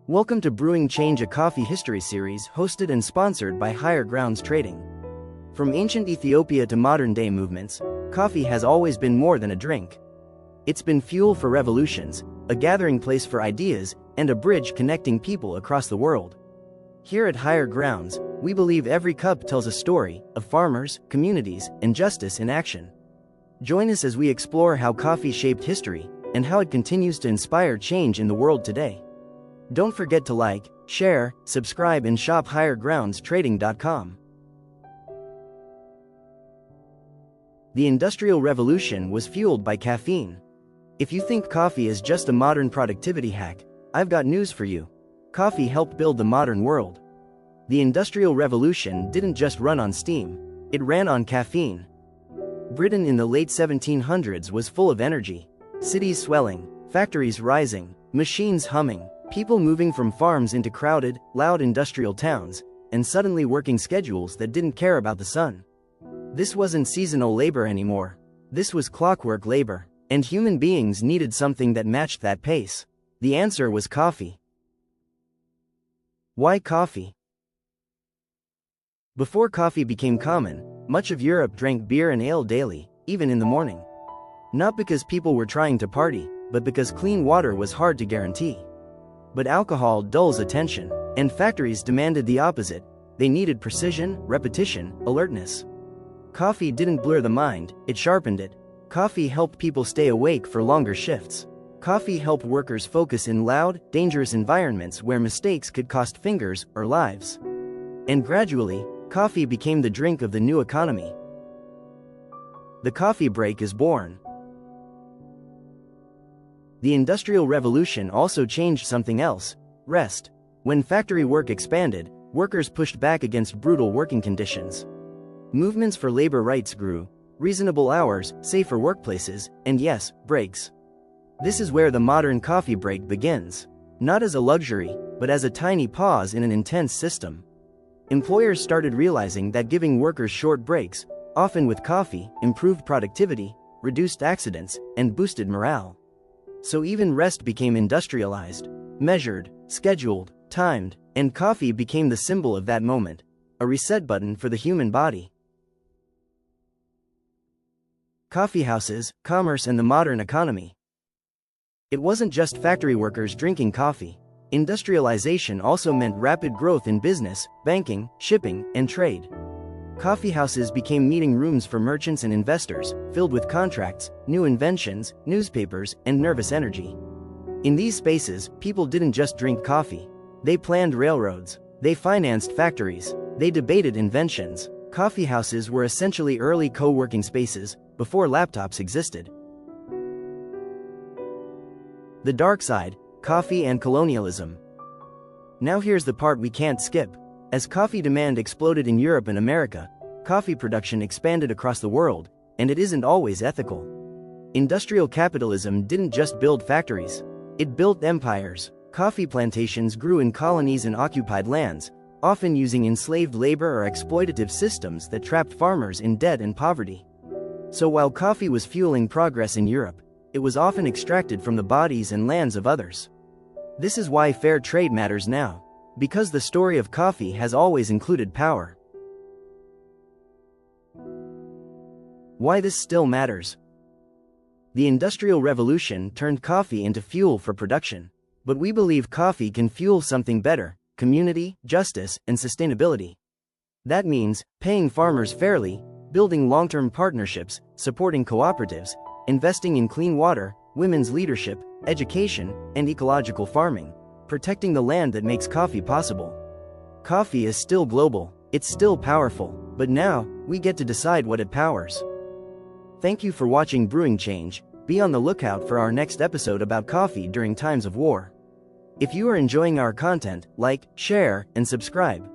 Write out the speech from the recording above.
Welcome to Brewing Change, a coffee history series hosted and sponsored by Higher Grounds Trading. From ancient Ethiopia to modern-day movements, coffee has always been more than a drink. It's been fuel for revolutions, a gathering place for ideas, and a bridge connecting people across the world. Here at Higher Grounds, we believe every cup tells a story of farmers, communities, and justice in action. Join us as we explore how coffee shaped history and how it continues to inspire change in the world today. Don't forget to like, share, subscribe, and shop highergroundstrading.com. The Industrial Revolution was fueled by caffeine. If you think coffee is just a modern productivity hack, I've got news for you. Coffee helped build the modern world. The Industrial Revolution didn't just run on steam, it ran on caffeine. Britain in the late 1700s was full of energy. Cities swelling, factories rising, machines humming, people moving from farms into crowded, loud industrial towns, and suddenly working schedules that didn't care about the sun. This wasn't seasonal labor anymore. This was clockwork labor, and human beings needed something that matched that pace. The answer was coffee. Why coffee? Before coffee became common, much of Europe drank beer and ale daily, even in the morning. Not because people were trying to party, but because clean water was hard to guarantee. But alcohol dulls attention, and factories demanded the opposite. They needed precision, repetition, alertness. Coffee didn't blur the mind, it sharpened it. Coffee helped people stay awake for longer shifts. Coffee helped workers focus in loud, dangerous environments where mistakes could cost fingers or lives. And gradually, coffee became the drink of the new economy. The coffee break is born. The Industrial Revolution also changed something else: rest. When factory work expanded, workers pushed back against brutal working conditions. Movements for labor rights grew: reasonable hours, safer workplaces, and yes, breaks. This is where the modern coffee break begins. Not as a luxury, but as a tiny pause in an intense system. Employers started realizing that giving workers short breaks, often with coffee, improved productivity, reduced accidents, and boosted morale. So even rest became industrialized, measured, scheduled, timed, and coffee became the symbol of that moment, a reset button for the human body. Coffeehouses, commerce, and the modern economy. It wasn't just factory workers drinking coffee. Industrialization also meant rapid growth in business, banking, shipping, and trade. Coffeehouses became meeting rooms for merchants and investors, filled with contracts, new inventions, newspapers, and nervous energy. In these spaces, people didn't just drink coffee. They planned railroads. They financed factories. They debated inventions. Coffeehouses were essentially early co-working spaces, before laptops existed. The dark side: coffee and colonialism. Now here's the part we can't skip. As coffee demand exploded in Europe and America, coffee production expanded across the world, and it isn't always ethical. Industrial capitalism didn't just build factories, it built empires. Coffee plantations grew in colonies and occupied lands, often using enslaved labor or exploitative systems that trapped farmers in debt and poverty. So while coffee was fueling progress in Europe, it was often extracted from the bodies and lands of others. This is why fair trade matters now, because the story of coffee has always included power. Why this still matters. The Industrial Revolution turned coffee into fuel for production, but we believe coffee can fuel something better: community, justice, and sustainability. That means paying farmers fairly, building long-term partnerships, supporting cooperatives, investing in clean water, women's leadership, education, and ecological farming, protecting the land that makes coffee possible. Coffee is still global, it's still powerful, but now, we get to decide what it powers. Thank you for watching Brewing Change. Be on the lookout for our next episode about coffee during times of war. If you are enjoying our content, like, share, and subscribe.